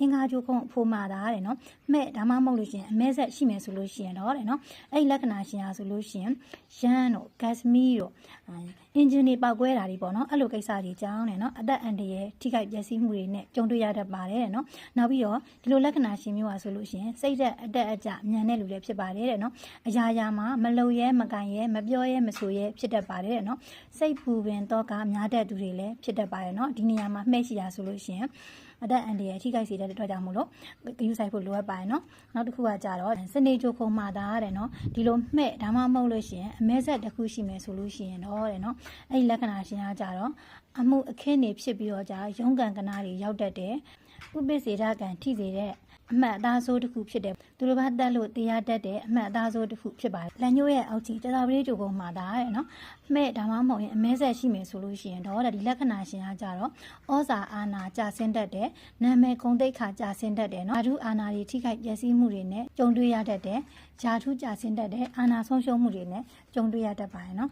အင်္ဂါကြိုခုံအဖိုးမှာတာတဲ့နော်မဲ့ဒါမှမဟုတ်လို့ရှိရင်အမဲဆက်ရှိမယ်ဆိုလို့ရှိရင်တော့တဲ့နော်အဲ့လက္ခဏာရှင်အားဆိုလို့ရှိရင်ရန်တို့ဂတ်စမီတို့အင်ဂျင်တွေပေါက်ကွဲတာတွေပေါ့နော်အဲ့လိုကိစ္စတွေကြောင်းတယ်နော်အသက်အန္တရာယ်ထိခိုက်ပျက်စီးမှုတွေနဲ့ကြုံတွေ့ရတတ်ပါတယ်တဲ့နော်နောက်ပြီးတော့ဒီလိုလက္ခဏာရှင်မျိုးအားဆိုလို့ရှိရင်စိတ်သက်အတက်အကျညံတဲ့လူတွေဖြစ်ပါတယ်တဲ့နော်အရာရာမှာမလုံရဲမကန်ရဲမပြောရဲမဆိုရဲဖြစ်တတ်ပါတယ်တဲ့နော်စိတ်ပူပင်တော့ကများတဲ့သူတွေလည်းဖြစ်တတ်ပါတယ်နော်ဒီနေရာမှာမှဲ့ရှိရဆိုလို့ရှိရင်အသက်အန္တရာယ်ထိခိုက်စေတဲ့အတွက်ကြောင့်မို့လို့ဂရုစိုက်ဖို့လိုအပ်ပါတယ်နော်နောက်တစ်ခုကကြတော့စနေကြိုခုံမှာတာတဲ့နော်ဒီလိုမှဲ့ဒါမှမဟုတ်လို့ရှိရင်အမဲဆက်တစ်ခုရှိမယ်ဆိုလို့ရှိရင်တော့တဲ့နော်အဲ့ဒီလက္ခဏာရှင်ကကြတော့အမှုအခင်းတွေဖြစ်ပြီးတော့ကြာရုံးကန်ကနာတွေရောက်တတ်တယ်ဥပိ္ပစေဒကံထိစေတဲ့အမှတ်အသားဆိုးတစ်ခုဖြစ်တယ်သူတို့ဘာတက်လို့တရားတက်တဲ့အမှတ်အသားဆိုးတစ်ခုဖြစ်ပါတယ်လက်ညှိုးရဲ့အောက်ခြေတတော်ပလေးကြိုပုံမှာတာတဲ့နော်မှဲ့ဒါမှမဟုတ်ရင်အမဲဆက်ရှိမယ်ဆိုလို့ရှိရင်တော့ဒီလက္ခဏာရှင်ကကြတော့ဩဇာအာဏာကျဆင်းတတ်တယ်နာမည်ဂုဏ်သိက္ခာကျဆင်းတတ်တယ်နော်ဓာတုအာဏာတွေထိခိုက်ပျက်စီးမှုတွေနဲ့ကြုံတွေ့ရတတ်တယ်ဂျာထုကျဆင်းတတ်တယ်အာဏာဆုံးရှုံးမှုတွေနဲ့ကြုံတွေ့ရတတ်ပါတယ်နော်